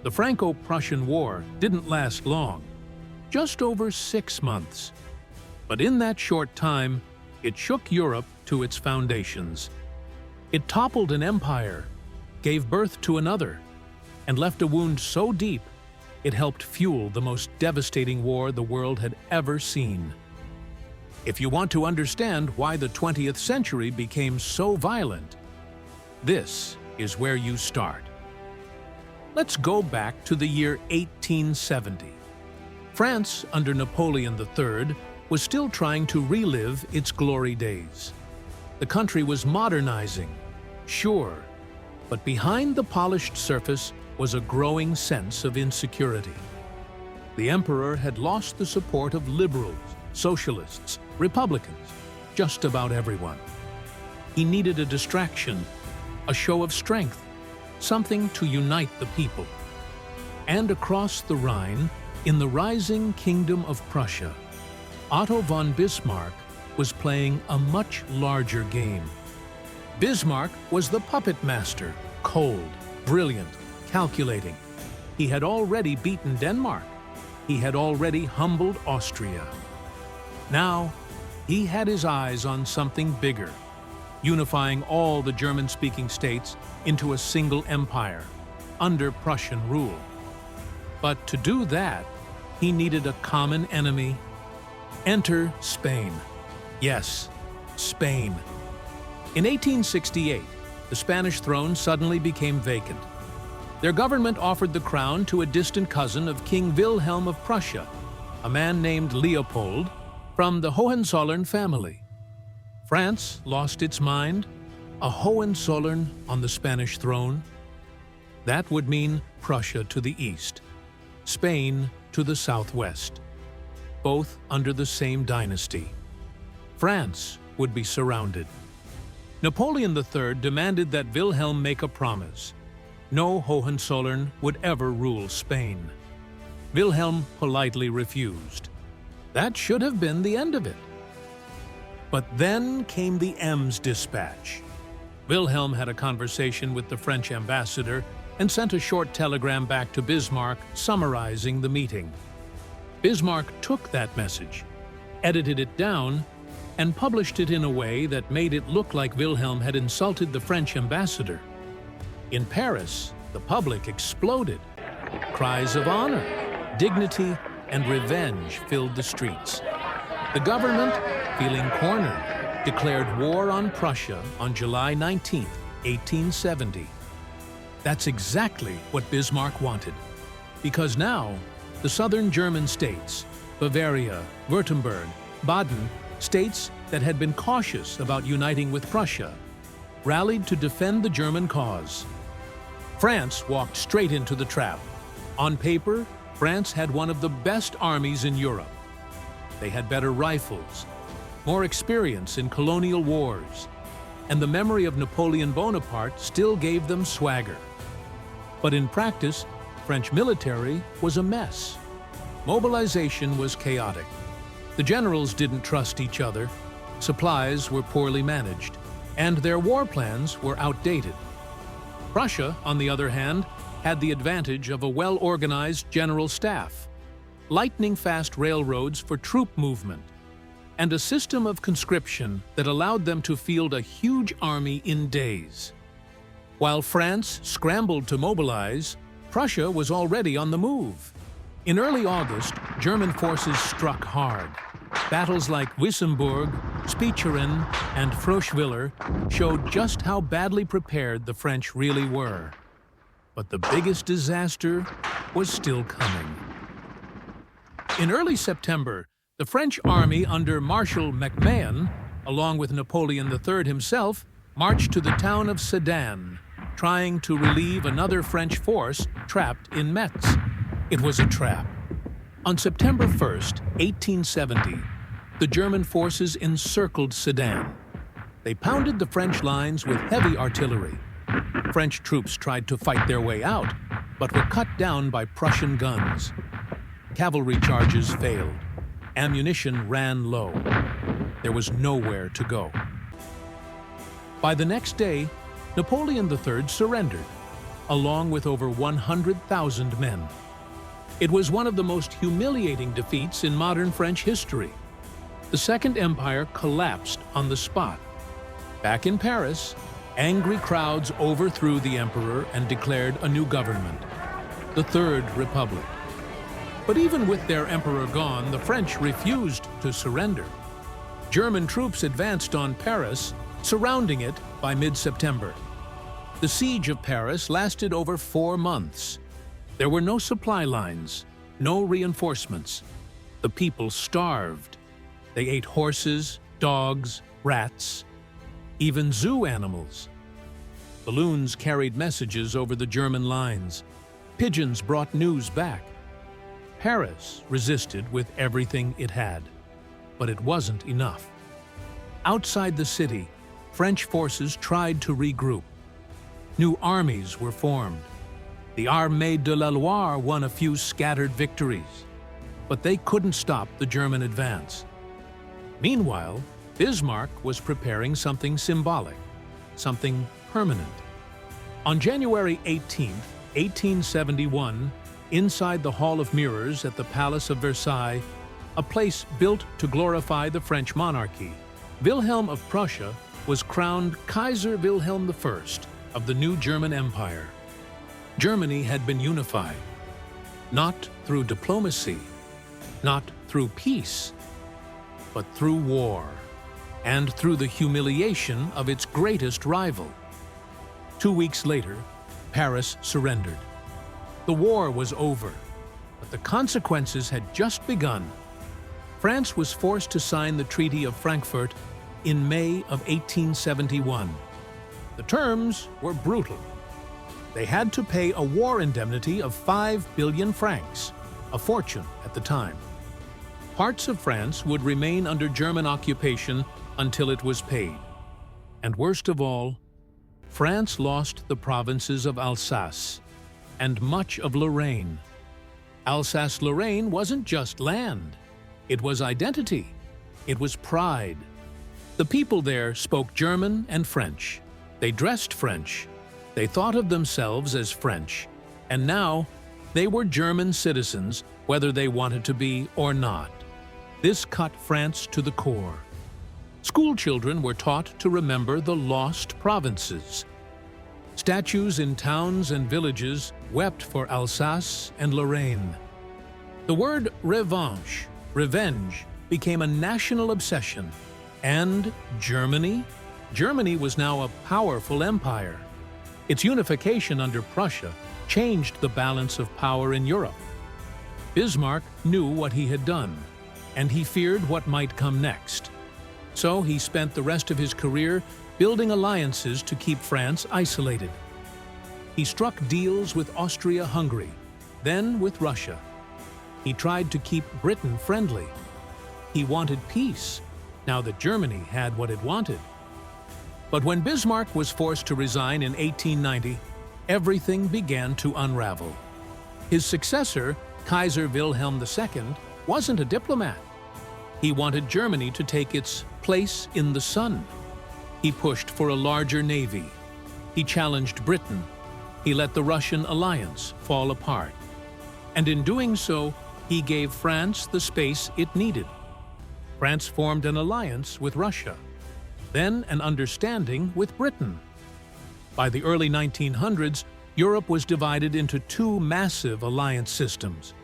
The Franco-Prussian War didn't last long, just over 6 months. But in that short time, it shook Europe to its foundations. It toppled an empire, gave birth to another, and left a wound so deep it helped fuel the most devastating war the world had ever seen. If you want to understand why the 20th century became so violent, this is where you start. Let's go back to the year 1870. France, under Napoleon III, was still trying to relive its glory days. The country was modernizing, sure, but behind the polished surface was a growing sense of insecurity. The emperor had lost the support of liberals, socialists, Republicans, just about everyone. He needed a distraction, a show of strength, something to unite the people. And across the Rhine, in the rising Kingdom of Prussia, Otto von Bismarck was playing a much larger game. Bismarck was the puppet master, cold, brilliant, calculating. He had already beaten Denmark. He had already humbled Austria. Now, he had his eyes on something bigger, unifying all the German-speaking states into a single empire, under Prussian rule. But to do that, he needed a common enemy. Enter Spain. Yes, Spain. In 1868, the Spanish throne suddenly became vacant. Their government offered the crown to a distant cousin of King Wilhelm of Prussia, a man named Leopold, from the Hohenzollern family. France lost its mind. A Hohenzollern on the Spanish throne? That would mean Prussia to the east, Spain to the southwest, both under the same dynasty. France would be surrounded. Napoleon III demanded that Wilhelm make a promise. No Hohenzollern would ever rule Spain. Wilhelm politely refused. That should have been the end of it. But then came the Ems Dispatch. Wilhelm had a conversation with the French ambassador and sent a short telegram back to Bismarck summarizing the meeting. Bismarck took that message, edited it down, and published it in a way that made it look like Wilhelm had insulted the French ambassador. In Paris, the public exploded. Cries of honor, dignity, and revenge filled the streets. The government, feeling cornered, declared war on Prussia on July 19, 1870. That's exactly what Bismarck wanted, because now the southern German states, Bavaria, Württemberg, Baden, states that had been cautious about uniting with Prussia, rallied to defend the German cause. France walked straight into the trap. On paper, France had one of the best armies in Europe. They had better rifles, more experience in colonial wars, and the memory of Napoleon Bonaparte still gave them swagger. But in practice, French military was a mess. Mobilization was chaotic. The generals didn't trust each other, supplies were poorly managed, and their war plans were outdated. Prussia, on the other hand, had the advantage of a well-organized general staff, lightning-fast railroads for troop movement, and a system of conscription that allowed them to field a huge army in days. While France scrambled to mobilize, Prussia was already on the move. In early August, German forces struck hard. Battles like Wissembourg, Spicheren, and Froschwiller showed just how badly prepared the French really were. But the biggest disaster was still coming. In early September, the French army under Marshal MacMahon, along with Napoleon III himself, marched to the town of Sedan, trying to relieve another French force trapped in Metz. It was a trap. On September 1st, 1870, the German forces encircled Sedan. They pounded the French lines with heavy artillery. French troops tried to fight their way out, but were cut down by Prussian guns. Cavalry charges failed. Ammunition ran low. There was nowhere to go. By the next day, Napoleon III surrendered. along with over 100,000 men. It was one of the most humiliating defeats in modern French history. The Second Empire collapsed on the spot. Back in Paris, angry crowds overthrew the emperor and declared a new government, the Third Republic. But even with their emperor gone, the French refused to surrender. German troops advanced on Paris, surrounding it by mid-September. The siege of Paris lasted over 4 months. There were no supply lines, no reinforcements. The people starved. They ate horses, dogs, rats, even zoo animals. Balloons carried messages over the German lines. Pigeons brought news back. Paris resisted with everything it had, but it wasn't enough. Outside the city, French forces tried to regroup. New armies were formed. The Armée de la Loire won a few scattered victories, but they couldn't stop the German advance. Meanwhile, Bismarck was preparing something symbolic, something permanent. On January 18, 1871, inside the Hall of Mirrors at the Palace of Versailles, a place built to glorify the French monarchy, Wilhelm of Prussia was crowned Kaiser Wilhelm I of the new German Empire. Germany had been unified, not through diplomacy, not through peace, but through war, and through the humiliation of its greatest rival. 2 weeks later, Paris surrendered. The war was over, but the consequences had just begun. France was forced to sign the Treaty of Frankfurt in May of 1871. The terms were brutal. They had to pay a war indemnity of 5 billion francs, a fortune at the time. Parts of France would remain under German occupation until it was paid. And worst of all, France lost the provinces of Alsace and much of Lorraine. Alsace-Lorraine wasn't just land. It was identity. It was pride. The people there spoke German and French. They dressed French. They thought of themselves as French. And now, they were German citizens, whether they wanted to be or not. This cut France to the core. School children were taught to remember the lost provinces. Statues in towns and villages wept for Alsace and Lorraine. The word revanche, revenge, became a national obsession. And Germany? Germany was now a powerful empire. Its unification under Prussia changed the balance of power in Europe. Bismarck knew what he had done, and he feared what might come next. So he spent the rest of his career building alliances to keep France isolated. He struck deals with Austria-Hungary, then with Russia. He tried to keep Britain friendly. He wanted peace, now that Germany had what it wanted. But when Bismarck was forced to resign in 1890, everything began to unravel. His successor, Kaiser Wilhelm II, wasn't a diplomat. He wanted Germany to take its place in the sun. He pushed for a larger navy. He challenged Britain. He let the Russian alliance fall apart. And in doing so, he gave France the space it needed. France formed an alliance with Russia, then an understanding with Britain. By the early 1900s, Europe was divided into 2 massive alliance systems.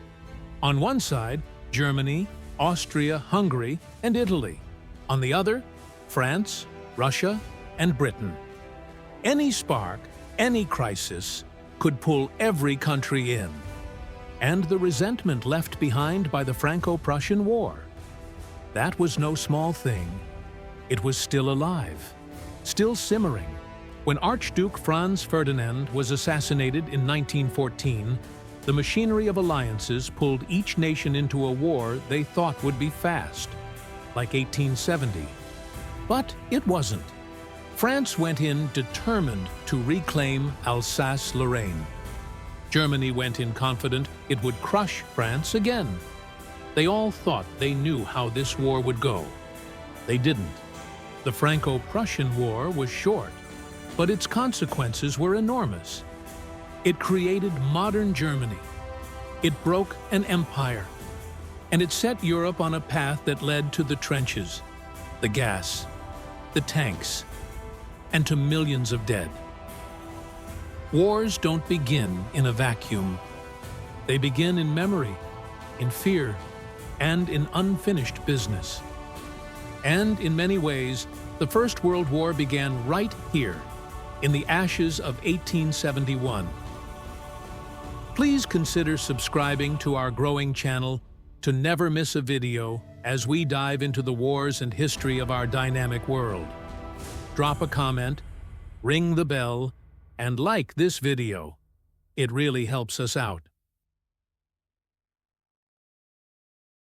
On one side, Germany, Austria, Hungary, and Italy. On the other, France, Russia, and Britain. Any spark, any crisis, could pull every country in. And the resentment left behind by the Franco-Prussian War. That was no small thing. It was still alive, still simmering. When Archduke Franz Ferdinand was assassinated in 1914, the machinery of alliances pulled each nation into a war they thought would be fast, like 1870. But it wasn't. France went in determined to reclaim Alsace-Lorraine. Germany went in confident it would crush France again. They all thought they knew how this war would go. They didn't. The Franco-Prussian War was short, but its consequences were enormous. It created modern Germany. It broke an empire. And it set Europe on a path that led to the trenches, the gas, the tanks, and to millions of dead. Wars don't begin in a vacuum. They begin in memory, in fear, and in unfinished business. And in many ways, the First World War began right here, in the ashes of 1871. Please consider subscribing to our growing channel to never miss a video as we dive into the wars and history of our dynamic world. Drop a comment, ring the bell, and like this video. It really helps us out.